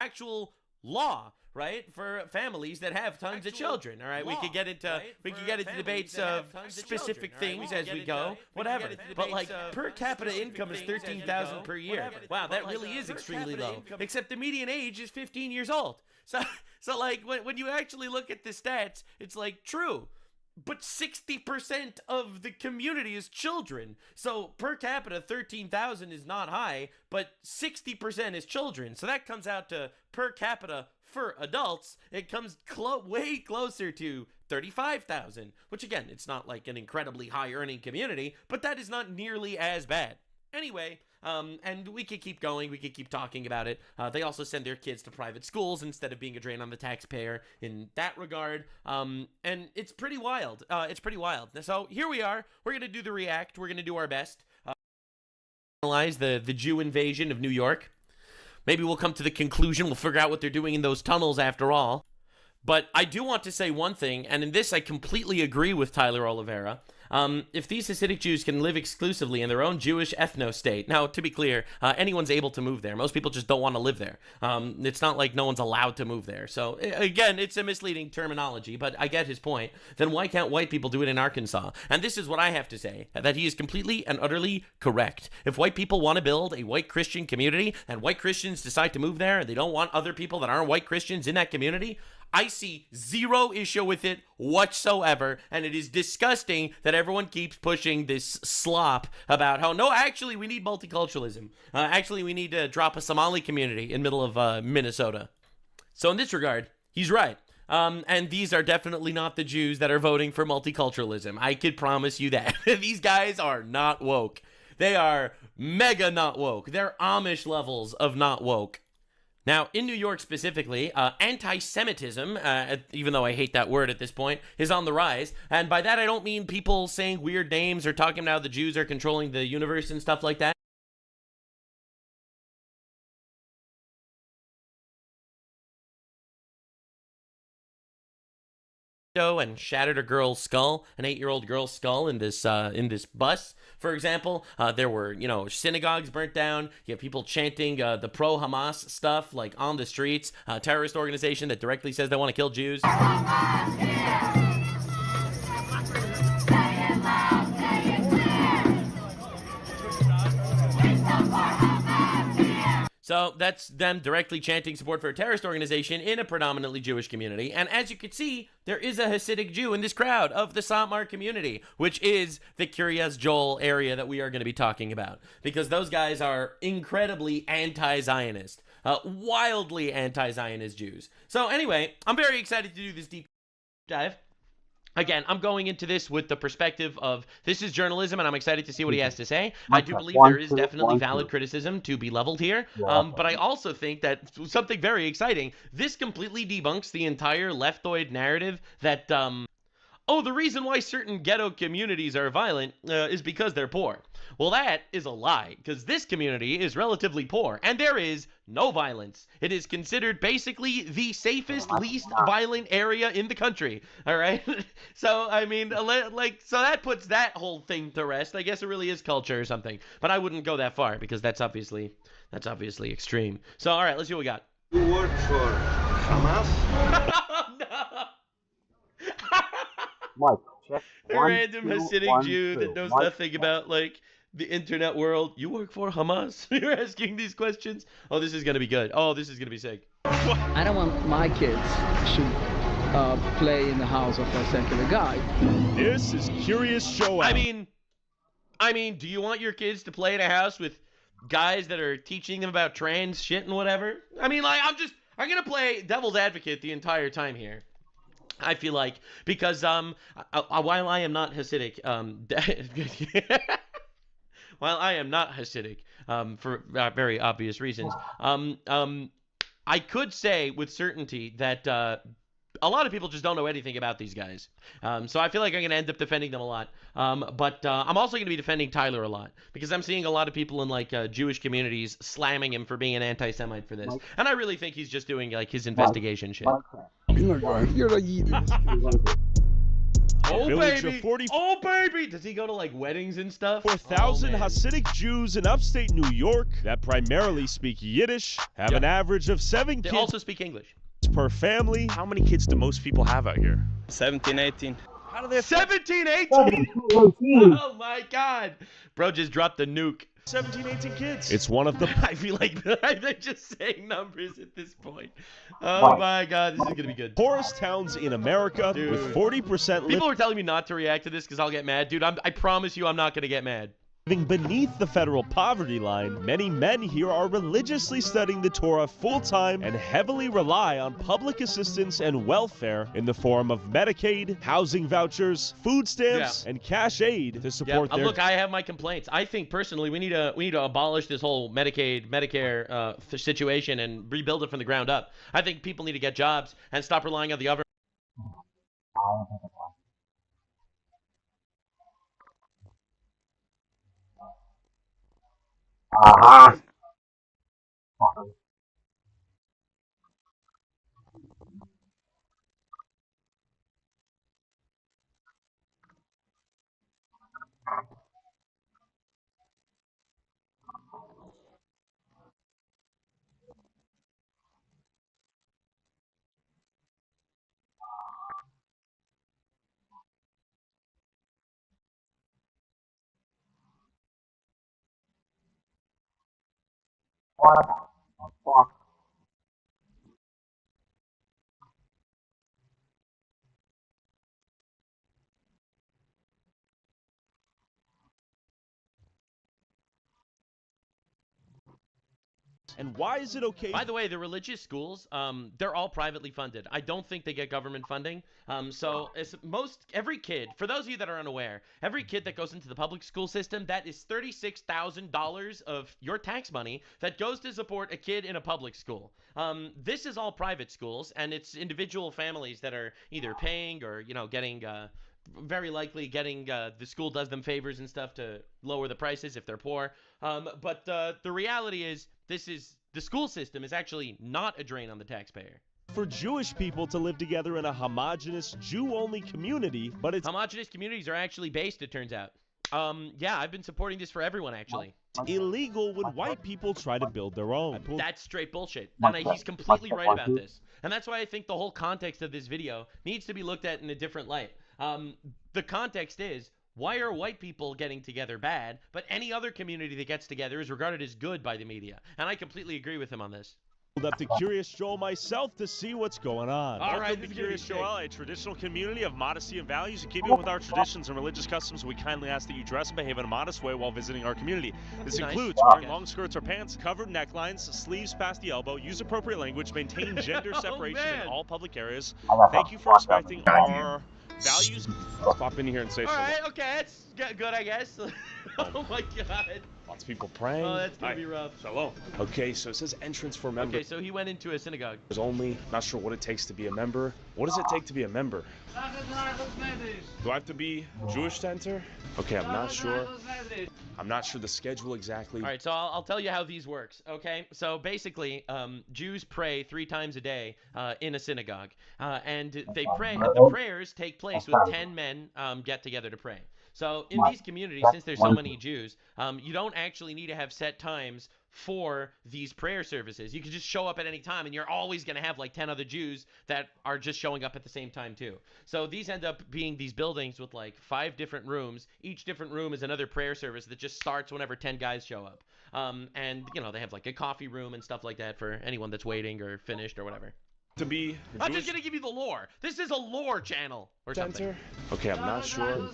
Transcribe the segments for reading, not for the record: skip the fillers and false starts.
actual law, right, for families that have tons of children. All right, we could get into debates of specific things as we go, whatever. But like per capita income is 13,000 per year. Wow, that really is extremely low. Except the median age is 15 years old. So like when you actually look at the stats, it's like true. But 60% of the community is children. So per capita, 13,000 is not high, but 60% is children. So that comes out to per capita for adults, it comes way closer to 35,000, which again, it's not like an incredibly high earning community, but that is not nearly as bad. Anyway, and we could keep going. We could keep talking about it. They also send their kids to private schools instead of being a drain on the taxpayer in that regard. And it's pretty wild. It's pretty wild. So here we are. We're going to do the react. We're going to do our best. Analyze the Jew invasion of New York. Maybe we'll come to the conclusion. We'll figure out what they're doing in those tunnels after all. But I do want to say one thing, and in this I completely agree with Tyler Oliveira. If these Hasidic Jews can live exclusively in their own Jewish ethno-state, now, to be clear, anyone's able to move there. Most people just don't want to live there. It's not like no one's allowed to move there. So, again, it's a misleading terminology, but I get his point. Then why can't white people do it in Arkansas? And this is what I have to say, that he is completely and utterly correct. If white people want to build a white Christian community, and white Christians decide to move there, and they don't want other people that aren't white Christians in that community, I see zero issue with it whatsoever, and it is disgusting that everyone keeps pushing this slop about how, no, actually, we need multiculturalism. Actually, we need to drop a Somali community in middle of Minnesota. So in this regard, he's right. And these are definitely not the Jews that are voting for multiculturalism. I could promise you that. These guys are not woke. They are mega not woke. They're Amish levels of not woke. Now, in New York specifically, anti-Semitism, even though I hate that word at this point, is on the rise. And by that, I don't mean people saying weird names or talking about how the Jews are controlling the universe and stuff like that. And shattered a girl's skull, an 8-year-old girl's skull in this bus. For example, there were, synagogues burnt down. You have people chanting the pro-Hamas stuff, like on the streets. A terrorist organization that directly says they want to kill Jews. So that's them directly chanting support for a terrorist organization in a predominantly Jewish community. And as you can see, there is a Hasidic Jew in this crowd of the Satmar community, which is the Kiryas Joel area that we are going to be talking about. Because those guys are incredibly anti-Zionist, wildly anti-Zionist Jews. So anyway, I'm very excited to do this deep dive. Again, I'm going into this with the perspective of this is journalism, and I'm excited to see what he has to say. I do believe there is definitely valid criticism to be leveled here, but I also think that something very exciting, this completely debunks the entire leftoid narrative that, the reason why certain ghetto communities are violent is because they're poor. Well, that is a lie, because this community is relatively poor, and there is no violence. It is considered basically the safest, least violent area in the country, all right? So, I mean, so that puts that whole thing to rest. I guess it really is culture or something, but I wouldn't go that far, because that's obviously extreme. So, all right, let's see what we got. You work for Hamas? No! Mike, check. A random Hasidic Jew that knows nothing about, the internet world. You work for Hamas? You're asking these questions? Oh, this is going to be good. Oh, this is going to be sick. I don't want my kids should play in the house of a secular guy. This is Curious Show. I mean, do you want your kids to play in a house with guys that are teaching them about trans shit and whatever? I mean, I'm going to play devil's advocate the entire time here. I feel like, because while I am not Hasidic, for very obvious reasons, I could say with certainty that a lot of people just don't know anything about these guys. So I feel like I'm going to end up defending them a lot. But I'm also going to be defending Tyler a lot, because I'm seeing a lot of people in Jewish communities slamming him for being an anti-Semite for this. And I really think he's just doing his investigation shit. You're a Oh, village baby. of 44,000 Oh, baby. Does he go to, like, weddings and stuff? Hasidic Jews in upstate New York that primarily speak Yiddish have an average of 7 They kids also speak English. per family. How many kids do most people have out here? 17, 18. How do they have 17, 18? Oh, my God. Bro just dropped the nuke. 17, 18 kids? It's one of the I feel like they're just saying numbers at this point. Oh, my God. This is going to be good. poorest towns in America, Dude. with 40% People are telling me not to react to this because I'll get mad. Dude, I promise you I'm not going to get mad. living beneath the federal poverty line. Many men here are religiously studying the Torah full-time and heavily rely on public assistance and welfare in the form of Medicaid, housing vouchers, food stamps, and cash aid to support their... Look, I have my complaints. I think personally we need to abolish this whole Medicare situation and rebuild it from the ground up. I think people need to get jobs and stop relying on the government. And why is it okay? By the way, the religious schools, they're all privately funded. I don't think they get government funding. So it's every kid, for those of you that are unaware, every kid that goes into the public school system, that is $36,000 of your tax money that goes to support a kid in a public school. This is all private schools, and it's individual families that are either paying or, getting... very likely getting the school does them favors and stuff to lower the prices if they're poor. But the reality is the school system is actually not a drain on the taxpayer. For Jewish people to live together in a homogenous Jew-only community, but it's homogenous communities are actually based, it turns out. Yeah, I've been supporting this for everyone, actually. illegal when white people try to build their own. That's straight bullshit. And he's completely right about this. And that's why I think the whole context of this video needs to be looked at in a different light. The context is, why are white people getting together bad, but any other community that gets together is regarded as good by the media? And I completely agree with him on this. Up to Curious Joel myself to see what's going on. All right, Welcome to Curious Joel, a traditional community of modesty and values. In keeping with our traditions and religious customs, we kindly ask that you dress and behave in a modest way while visiting our community. This includes wearing long skirts or pants, covered necklines, sleeves past the elbow, use appropriate language, maintain gender separation in all public areas. Thank you for respecting our values. I'll pop in here and say All right, okay, that's good, I guess. Oh my God. Lots of people praying. Oh, that's gonna be rough. Shalom. Okay, so it says entrance for members. Okay, so he went into a synagogue. Only, not sure what it takes to be a member. What does it take to be a member? Do I have to be Jewish to enter? Okay, I'm not sure. I'm not sure the schedule exactly. All right, so I'll tell you how these works, okay? So basically, Jews pray 3 times a day in a synagogue, and they pray. The prayers take place with 10 men get together to pray. So in these communities, since there's so many Jews, you don't actually need to have set times for these prayer services. You can just show up at any time, and you're always going to have like 10 other Jews that are just showing up at the same time too. So these end up being these buildings with like 5 different rooms. Each different room is another prayer service that just starts whenever 10 guys show up. And, you know, they have like a coffee room and stuff like that for anyone that's waiting or finished or whatever. To be I'm just going to give you the lore. This is a lore channel or something. enter? Okay, I'm not sure.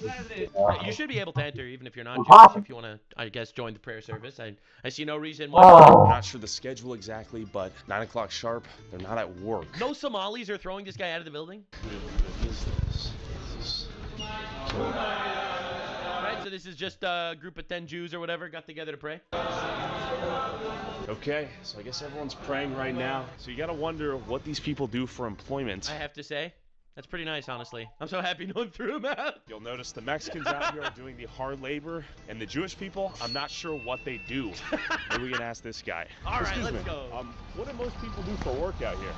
You should be able to enter even if you're not Jewish, if you want to, I guess, join the prayer service. I see no reason why. I'm not sure the schedule exactly, but 9 o'clock sharp, they're not at work. No Somalis are throwing this guy out of the building? What is this? Right, so this is just a group of 10 Jews or whatever got together to pray? Okay, so I guess everyone's praying right now. So you gotta wonder what these people do for employment. I have to say, that's pretty nice, honestly. I'm so happy no one threw him out. You'll notice the Mexicans out here are doing the hard labor, and the Jewish people, I'm not sure what they do. Maybe we can ask this guy. All right, let's go. What do most people do for work out here?